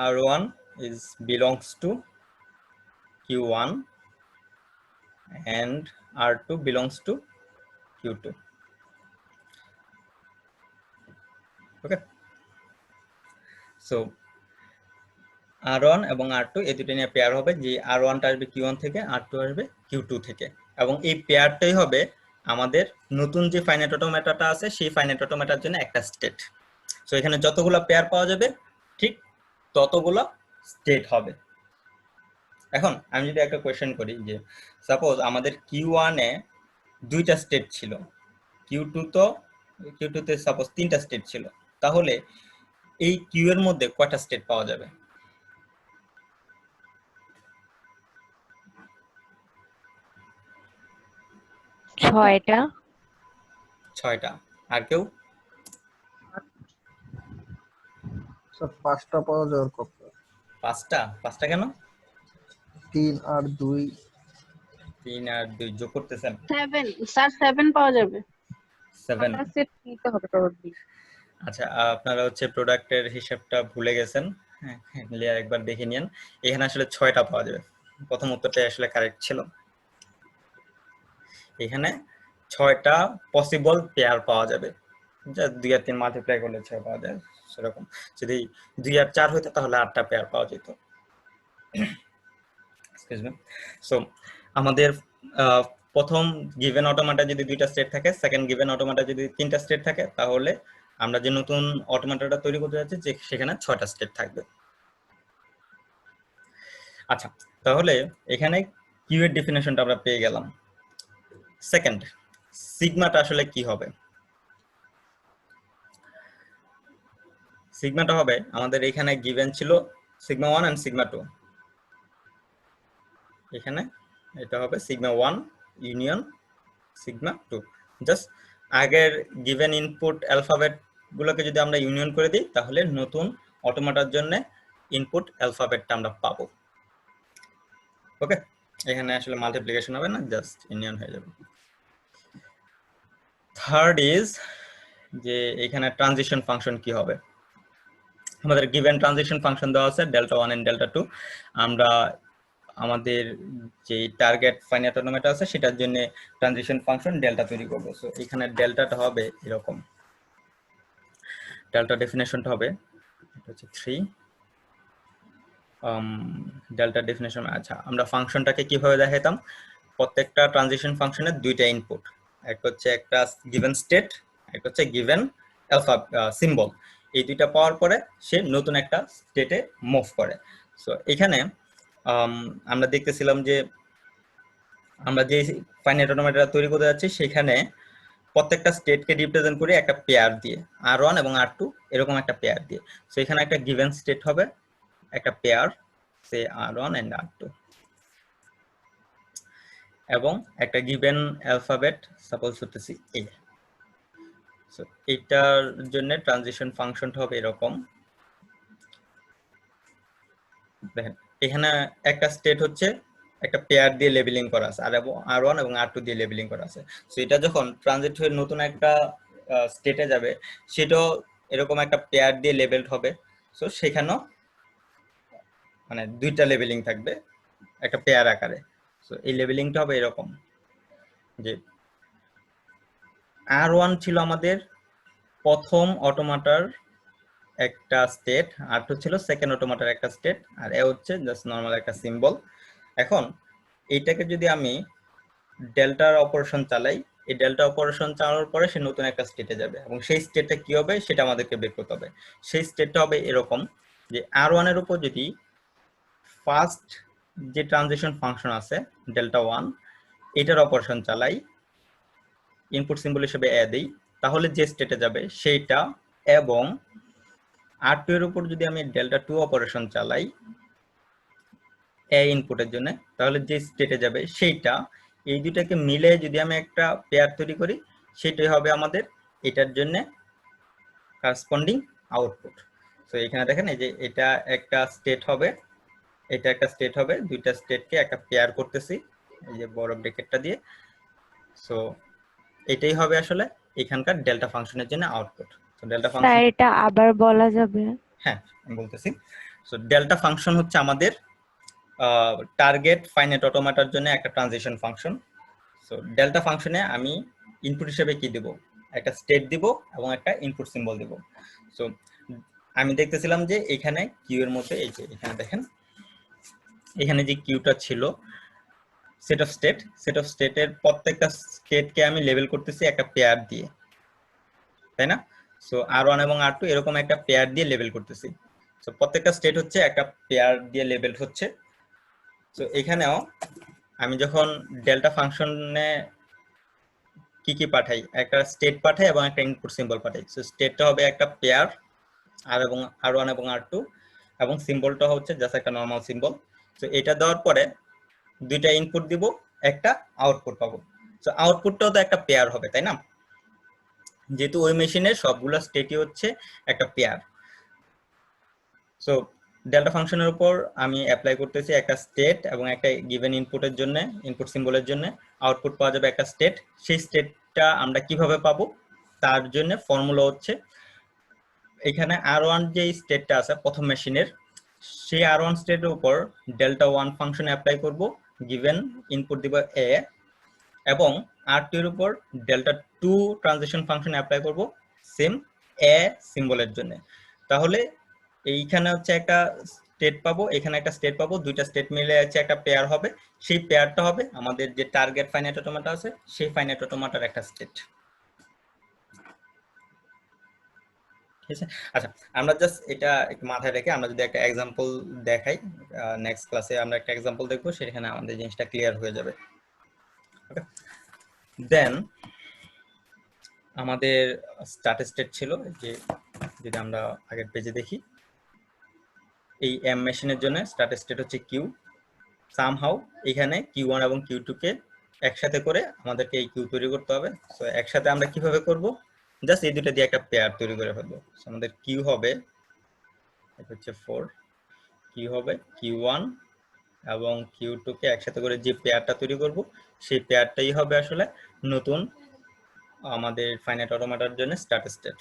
[SPEAKER 1] R1 is belongs to Q1 and R2 belongs to Q2. Okay, so R1 এবং R2 এই দুটো নিয়ে পেয়ার হবে, যে R1টা আসবে Q1 থেকে, R2 আসবে Q2 থেকে, এবং এই পেয়ারটাই হবে আমাদের নতুন যে ফাইনাইট অটোমেটাটা আছে সেই ফাইনাইট অটোমেটার জন্য একটা স্টেট। সো এখানে যতগুলো পেয়ার পাওয়া যাবে ঠিক ততগুলো স্টেট হবে। এখন আমি যদি একটা কোয়েশ্চেন করি যে সাপোজ আমাদের Q1 এ দুইটা স্টেট ছিল, Q2 তে সাপোজ তিনটা স্টেট ছিল, তাহলে এই কিউ এর মধ্যে কয়টা স্টেট পাওয়া যাবে?
[SPEAKER 6] ছয়টা।
[SPEAKER 1] 6টা। আর কেউ?
[SPEAKER 5] স্যার 5টা পাওয়া যাওয়ার কথা।
[SPEAKER 1] 5টা কেন?
[SPEAKER 5] 3 আর 2।
[SPEAKER 1] 3 আর 2 যোগ করতেছেন?
[SPEAKER 7] 7 স্যার 7 পাওয়া যাবে।
[SPEAKER 1] 7।
[SPEAKER 6] সেট নিতে হবে প্রবাবলি।
[SPEAKER 1] আচ্ছা, আপনারা হচ্ছে প্রোডাক্টের হিসাবটা ভুলে গেছেন। হ্যাঁ, লেয়ার একবার দেখে নিন। এখানে আসলে 6টা পাওয়া যাবে, প্রথম উত্তরটাই আসলে কারেক্ট ছিল। এখানে 6টা পসিবল পেয়ার পাওয়া যাবে, যা 2 আর 3 মাল্টিপ্লাই করলে 6 পাওয়া যায়। সেরকম যদি 2 আর 4 হতো তাহলে 8টা পেয়ার পাওয়া যেত। Excuse me. সো আমাদের প্রথম গিভেন অটোমেটা যদি 2টা স্টেট থাকে, সেকেন্ড গিভেন অটোমেটা যদি 3টা স্টেট থাকে, তাহলে আমরা যে নতুন অটোমেটাটা তৈরি করতে যাচ্ছি যে সেখানে 6টা স্টেট থাকবে। আচ্ছা, তাহলে এখানে কিউ এর ডেফিনেশনটা আমরা পেয়ে গেলাম। সেকেন্ড, সিগমাটা আসলে কি হবে? সিগমাটা হবে আমাদের এখানে গিভেন ছিল সিগমা 1 এন্ড সিগমা 2, এখানে এটা হবে সিগমা 1 ইউনিয়ন সিগমা 2। জাস্ট আগের গিভেন ইনপুট অ্যালফাবেট গুলোকে যদি আমরা ইউনিয়ন করে দিই তাহলে নতুন অটোমেটার জন্য ইনপুট অ্যালফাবেটটা আমরা পাবো। ওকে, এখানে আসলে মাল্টিপ্লিকেশন হবে না, জাস্ট ইউনিয়ন হয়ে যাবে। থার্ড ইজ যে এখানে ট্রানজিশন ফাংশন কি হবে? আমাদের গিভেন ট্রানজিশন ফাংশন দেওয়া আছে ডেল্টা 1 এন্ড ডেল্টা 2। আমরা আমাদের যে টার্গেট ফাইনাইট অটোমেটা আছে সেটার জন্য ট্রানজিশন ফাংশন ডেল্টা তৈরি করব। সো এখানে ডেল্টাটা হবে এরকম, ডেল্টা ডেফিনেশনটা হবে এটা হচ্ছে 3 ডেল্টা ডেফিনেশন। আচ্ছা, আমরা ফাংশনটাকে কিভাবে দেখাইতাম? প্রত্যেকটা ট্রানজিশন ফাংশনের দুইটা ইনপুট, একটা হচ্ছে একটা গিভেন স্টেট, একটা হচ্ছে গিভেন অ্যালফা সিম্বল। এই দুইটা পাওয়ার পরে সে নতুন একটা স্টেটে মুভ করে। সো এখানে আমরা দেখতেছিলাম যে আমরা যে ফাইনাইট অটোমেটা তৈরি করতে যাচ্ছি সেখানে প্রত্যেকটা স্টেটকে রিপ্রেজেন্ট করে একটা পেয়ার দিয়ে, R1 এবং R2 এরকম একটা পেয়ার দিয়ে। সো এখানে একটা গিভেন স্টেট হবে একটা pair, say R1 and R2, এবং একটা গিভেন অ্যালফাবেট সাপোজ করতেছি A। সো এটার জন্য ট্রানজিশন ফাংশনটা হবে এরকম। দেখেন এখানে একটা স্টেট হচ্ছে একটা পেয়ার দিয়ে লেবেলিং করা আছে, আর R1 এবং R2 দিয়ে লেবেলিং করা আছে। সো এটা যখন ট্রানজিট হয়ে নতুন একটা স্টেটে যাবে সেটাও এরকম একটা পেয়ার দিয়ে লেবেলড হবে। সো সেখানেও মানে দুইটা লেবেলিং থাকবে একটা পেয়ার আকারে। সো এই লেবেলিংটা হবে এরকম যে R1 ছিল আমাদের প্রথম অটোমেটার একটা স্টেট, R2 ছিল সেকেন্ড অটোমেটার একটা স্টেট, আর এ হচ্ছে জাস্ট নরমাল একটা সিম্বল। এখন এইটাকে যদি আমি ডেল্টার অপারেশন চালাই, এই ডেল্টা অপারেশন চালানোর পরে সে নতুন একটা স্টেটে যাবে, এবং সেই স্টেটটা কি হবে সেটা আমাদেরকে বের করতে হবে। সেই স্টেটটা হবে এরকম যে R1 এর উপর যদি ফার্স্ট যে ট্রানজিশন ফাংশন আছে ডেল্টা 1 এটার অপারেশন চালাই, ইনপুট সিম্বল হিসেবে এ দেই, তাহলে যে স্টেটে যাবে সেইটা, এবং R2 এর উপর যদি আমি ডেল্টা 2 অপারেশন চালাই এ ইনপুটের জন্য, তাহলে যে স্টেটে যাবে সেইটা, এই দুটাকে মিলে যদি আমি একটা পেয়ার তৈরি করি, সেটাই হবে আমাদের এটার জন্য করসপন্ডিং আউটপুট। তো এখানে দেখেন এই যে এটা একটা স্টেট হবে, এটা একটা স্টেট হবে, দুইটা স্টেটকে একটা পেয়ার করতেছি এই যে বড় ব্র্যাকেটটা দিয়ে। সো এটাই হবে আসলে এখানকার ডেল্টা ফাংশনের জন্য আউটপুট। তো ডেল্টা
[SPEAKER 6] স্যার
[SPEAKER 1] ফাংশন,
[SPEAKER 6] এটা আবার বলা যাবে?
[SPEAKER 1] হ্যাঁ আমি বলতেছি। সো ডেল্টা ফাংশন হচ্ছে আমাদের টার্গেট ফাইনাইট অটোমেটার জন্য একটা ট্রানজিশন ফাংশন। সো ডেল্টা ফাংশনে আমি ইনপুট হিসেবে কি দেব, একটা স্টেট দিব এবং একটা ইনপুট সিম্বল দিব। সো আমি দেখতেছিলাম যে এখানে কিউ এর মধ্যে এই যে এখানে দেখেন এখানে যে কিউটা ছিল সেট অফ স্টেটের প্রত্যেকটা স্টেটকে আমি লেবেল করতেছি একটা পেয়ার দিয়ে, তাই না? সো R1 এবং R2 এরকম একটা পেয়ার দিয়ে লেবেল করতেছি। সো প্রত্যেকটা স্টেট হচ্ছে একটা পেয়ার দিয়ে লেবেল হচ্ছে। সো এখানেও আমি যখন ডেল্টা ফাংশনে কি কি পাঠাই, একটা স্টেট পাঠাই এবং একটা ইনপুট সিম্বল পাঠাই। সো স্টেটটা হবে একটা পেয়ার R1 এবং R2, এবং সিম্বলটা হচ্ছে জাস্ট একটা নরমাল সিম্বল। সো এটা দেওয়ার পরে দুইটা ইনপুট দিব, একটা আউটপুট পাবো। সো আউটপুটটাও তো একটা পেয়ার হবে, তাই না? যেহেতু ওই মেশিনের সবগুলো স্টেটই হচ্ছে একটা পেয়ার। সো ডেল্টা ফাংশনের উপর আমি অ্যাপ্লাই করতেছি একটা স্টেট এবং একটা গিভেন ইনপুটের জন্য, ইনপুট সিম্বলের জন্য আউটপুট পাওয়া যাবে একটা স্টেট। সেই স্টেটটা আমরা কিভাবে পাবো, তার জন্য ফর্মুলা হচ্ছে এখানে R1 যে স্টেটটা আছে প্রথম মেশিনের, সেই R1 স্টেটের উপর ডেল্টা 1 ফাংশন অ্যাপ্লাই করব, গিভেন ইনপুট দিব এ, এবং R2 এর উপর ডেল্টা 2 ট্রানজিশন ফাংশন অ্যাপ্লাই করব সেম এ সিম্বলের জন্য। তাহলে এইখানে হচ্ছে একটা স্টেট পাবো, এখানে একটা স্টেট পাবো, দুইটা স্টেট মিলে আছে একটা পেয়ার হবে। সেই পেয়ারটা হবে আমাদের যে টার্গেট ফাইনাইট অটোমেটা আছে সেই ফাইনাইট অটোমেটার একটা স্টেট। ঠিক আছে, আচ্ছা আমরা জাস্ট এটা একটু মাথায় রেখে আমরা যদি একটা এক্সাম্পল দেখাই, নেক্সট ক্লাসে আমরা একটা এক্সাম্পল দেখবো, সেখানে আমাদের জিনিসটা ক্লিয়ার হয়ে যাবে। ওকে, দেন আমাদের স্টার্ট স্টেট ছিল যে, যদি আমরা আগের পেজে দেখি, এই এম মেশিনের জন্য স্টার্ট স্টেট হচ্ছে কিউ। সামহাউ এখানে কিউ1 এবং কিউ2 কে একসাথে করে আমাদেরকে এই কিউ তৈরি করতে হবে। সো একসাথে আমরা কিভাবে করব, জাস্ট এই দুটো দিয়ে একটা পেয়ার তৈরি করে ফেলবো। সো আমাদের কিউ হবে, এটা হচ্ছে 4, কিউ হবে কিউ1 এবং কিউ2 কে একসাথে করে যে পেয়ারটা তৈরি করব, সেই পেয়ারটাই হবে আসলে নতুন আমাদের ফাইনাইট অটোমেটার জন্য স্টার্ট স্টেট।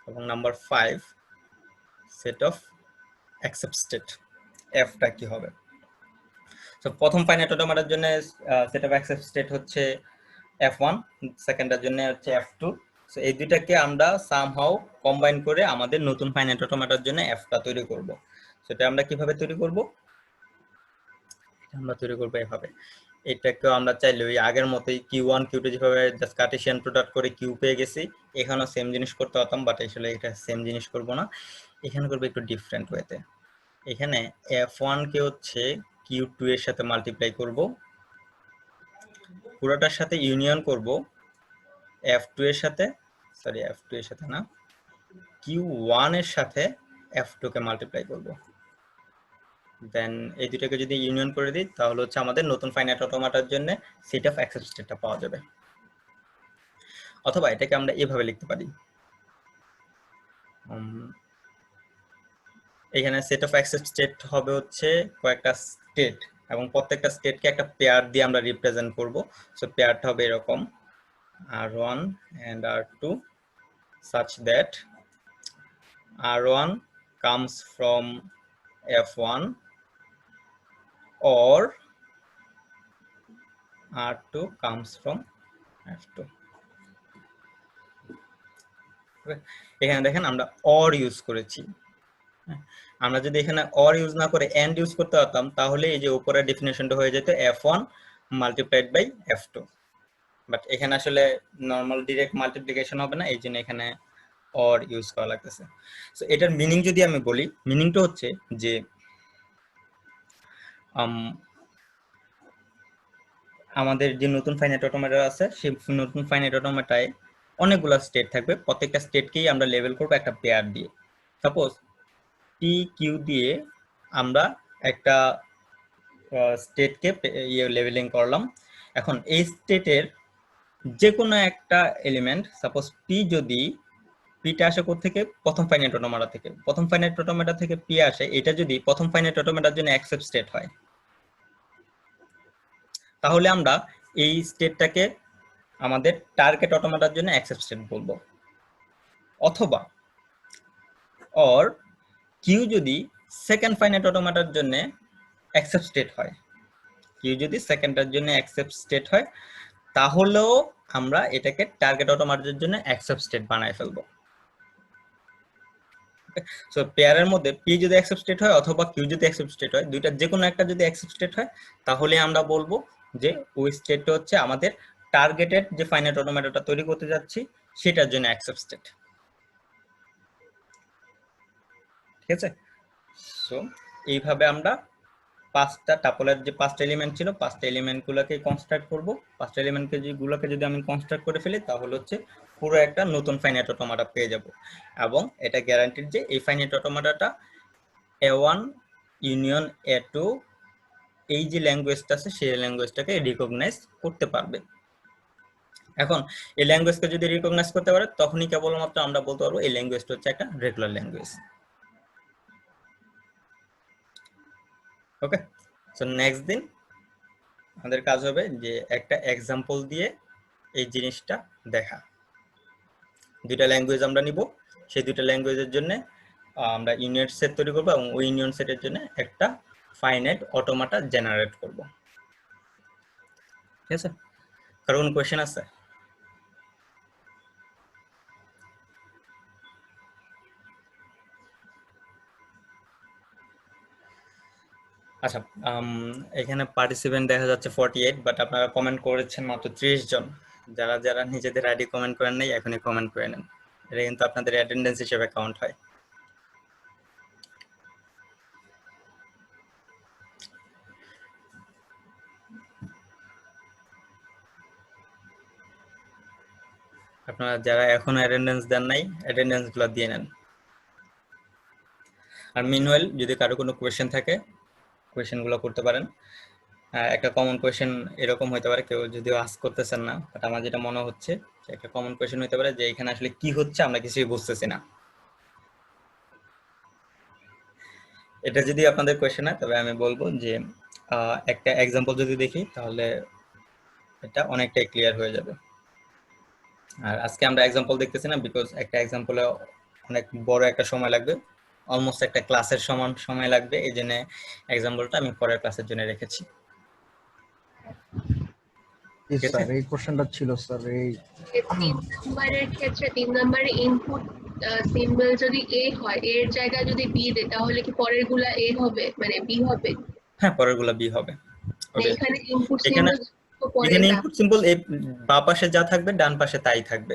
[SPEAKER 1] এবং number 5 set of accept state, এফটা কি হবে। সো প্রথম ফাইনাইট অটোমেটার জন্য সেট অফ অ্যাকসেপ্ট স্টেট হচ্ছে F1, সেকেন্ডের জন্য হচ্ছে F2। সো এই দুইটাকে আমরা সামহাউ কম্বাইন করে আমাদের নতুন ফাইনাইট অটোমেটার জন্য এফটা তৈরি করব। সেটা আমরা কিভাবে তৈরি করব, আমরা তৈরি করব এভাবে। এটাকে আমরা চাইলে ওই আগের মতোই কিউ1 কিউ2 যেভাবে জাস্ট কার্টেসিয়ান প্রোডাক্ট করে কিউ পেয়ে গেছি, এখানেও সেম জিনিস করতে পারতাম, বাট আসলে এটা সেম জিনিস করব না, এখানে করব একটু ডিফারেন্ট ওয়েতে। এখানে F1 কে হচ্ছে কিউ2 এর সাথে মাল্টিপ্লাই করব, পুরোটার সাথে ইউনিয়ন করব F2 এর সাথে, সরি F2 এর সাথে না, Q1 এর সাথে F2 কে মাল্টিপ্লাই করব। দেন এই দুটোকে যদি ইউনিয়ন করে দিই, তাহলে হচ্ছে আমাদের নতুন ফাইনাইট অটোমেটার জন্য সেট অফ অ্যাকসেপ্ট স্টেটটা পাওয়া যাবে। অথবা এটাকে আমরা এভাবে লিখতে পারি, এখানে সেট অফ অ্যাকসেপ্ট স্টেট হবে হচ্ছে কয়েকটা স্টেট, এবং প্রত্যেকটা স্টেটকে একটা পেয়ার দিয়ে আমরা রিপ্রেজেন্ট করব। সো পেয়ারটা হবে এরকম R1 and R2 such that R1 comes from F1 or R2 comes from F2। এখানে দেখেন আমরা OR ইউজ করেছি। আমরা যদি এখানে OR ইউজ না করে AND ইউজ করতে পারতাম, তাহলে এই যে উপরের ডেফিনেশনটা হয়ে যেত F1 multiplied by F2। But এখানে আসলে নরমাল ডাইরেক্ট মাল্টিপ্লিকেশন হবে না, এই জন্য এখানে OR ইউজ করা লাগতেছে। সো এটার মিনিং যদি আমি বলি, মিনিংটা হচ্ছে যে আমাদের যে নতুন ফাইনাইট অটোমেটা আছে সেই নতুন ফাইনাইট অটোমেটায় অনেকগুলো স্টেট থাকবে, প্রত্যেকটা স্টেটকেই আমরা লেবেল করব একটা পেয়ার দিয়ে। সাপোজ পি কিউ দিয়ে আমরা একটা স্টেটকে লেবেলিং করলাম। এখন এই স্টেটের যে কোনো একটা এলিমেন্ট, সাপোজ পি, যদি পিটা আসে কোত্থেকে, প্রথম ফাইনাইট অটোমেটা থেকে, প্রথম ফাইনাইট অটোমেটা থেকে পি আসে, এটা যদি প্রথম ফাইনাইট অটোমেটার জন্য অ্যাকসেপ্ট স্টেট হয়, তাহলে আমরা এই স্টেটটাকে আমাদের টার্গেট অটোমেটার জন্য অ্যাকসেপ্ট স্টেট বলবো। অথবা অর কিউ যদি সেকেন্ড ফাইনাইট অটোমেটার জন্য অ্যাকসেপ্ট স্টেট হয়, কিউ যদি সেকেন্ডটার জন্য অ্যাকসেপ্ট স্টেট হয়, তাহলেও আমরা এটাকে টার্গেট অটোমেটার জন্য অ্যাকসেপ্ট স্টেট বানায় ফেলবো। সো পেয়ারের মধ্যে পি যদি অ্যাকসেপ্ট স্টেট হয় অথবা কিউ যদি অ্যাকসেপ্ট স্টেট হয়, দুইটার যে কোনো একটা যদি অ্যাকসেপ্ট স্টেট হয়, তাহলে আমরা বলবো যে ওই স্টেটটা হচ্ছে আমাদের টার্গেটেড যে ফাইনাইট অটোমেটাটা তৈরি করতে যাচ্ছি সেটার জন্য অ্যাকসেপ্ট স্টেট। ঠিক আছে? সো এইভাবে আমরা পাঁচটা টাপলের যে পাঁচটা এলিমেন্ট ছিল, পাঁচটা এলিমেন্টগুলোকে কনস্ট্রাক্ট করব। পাঁচটা এলিমেন্টকে যেগুলোকে যদি আমি কনস্ট্রাক্ট করে ফেলি, তাহলে হচ্ছে পুরো একটা নতুন ফাইনাইট অটোমেটা পেয়ে যাব। এবং এটা গ্যারান্টিড যে এই ফাইনাইট অটোমেটাটা A1 ইউনিয়ন A2 এই যে ল্যাঙ্গুয়েজটা আছে সেই ল্যাঙ্গুয়েজটাকে রিকগনাইজ করতে পারবে। এখন এই ল্যাঙ্গুয়েজকে যদি রিকগনাইজ করতে পারে, তখনই কেবলমাত্র আমরা বলতে পারবো এই ল্যাঙ্গুয়েজটা হচ্ছে একটা রেগুলার ল্যাঙ্গুয়েজ। ওকে, সো নেক্সট দিন আমাদের কাজ হবে যে একটা এক্সাম্পল দিয়ে এই জিনিসটা দেখা। দুইটা ল্যাঙ্গুয়েজ আমরা নিব, সেই দুইটা ল্যাঙ্গুয়েজের জন্য আমরা ইউনিট সেট তৈরি করবো এবং ওই ইউনিয়ন সেটের জন্য একটা ফাইনাইট অটোমেটা জেনারেট করব। ঠিক আছে? কারো কোনো কোয়েশ্চেন আছে? আচ্ছা, এখানে পার্টিসিপেন্ট দেখা যাচ্ছে 48, বাট আপনারা কমেন্ট করেছেন মাত্র 30 জন। যারা যারা নিজেদের আইডি কমেন্ট করেন নাই, এখনই কমেন্ট করে নেন, এটা কিন্তু আপনাদের অ্যাটেন্ডেন্স হিসেবে কাউন্ট হয়। আপনারা যারা এখনো অ্যাটেন্ডেন্স দেন নাই, অ্যাটেন্ডেন্স গুলো দিয়ে নেন। আর মিনওয়েল যদি কারো কোনো কোয়েশ্চেন থাকে, কোয়েশ্চেন গুলো করতে পারেন। একটা কমন কোয়েশ্চেন এরকম হতে পারে, কেউ যদিও আস্ক করতেছেন না, বাট আমার যেটা মনে হচ্ছে যে একটা কমন কোয়েশ্চেন হতে পারে যে এখানে আসলে কি হচ্ছে আমরা কিছুই বুঝতেছি না। এটা যদি আপনাদের কোয়েশ্চেন হয়, তবে আমি বলবো যে একটা এক্সাম্পল যদি দেখি তাহলে এটা অনেকটাই ক্লিয়ার হয়ে যাবে। আর আজকে আমরা এক্সাম্পল দেখতেছি না, বিকজ একটা এক্সাম্পলে অনেক বড় একটা সময় লাগবে, অলমোস্ট একটা ক্লাসের সমান সময় লাগবে, এই জন্য এক্সাম্পলটা আমি পরের ক্লাসের জন্য রেখেছি।
[SPEAKER 5] স্যার এই কোশ্চেনটা ছিল স্যার, এই
[SPEAKER 4] 3 নম্বরের ক্ষেত্রে 3 নম্বরের ইনপুট সিম্বল যদি এ হয়, এর জায়গায় যদি বি দেয়, তাহলে কি পরের গুলা এ হবে, মানে বি হবে?
[SPEAKER 1] হ্যাঁ, পরের গুলা বি হবে। ওকে,
[SPEAKER 4] এখানে ইনপুট
[SPEAKER 1] এখানে
[SPEAKER 4] সিম্বল পরে
[SPEAKER 1] এখানে ইনপুট সিম্বল এই বাঁ পাশে যা থাকবে ডান পাশে তাই থাকবে।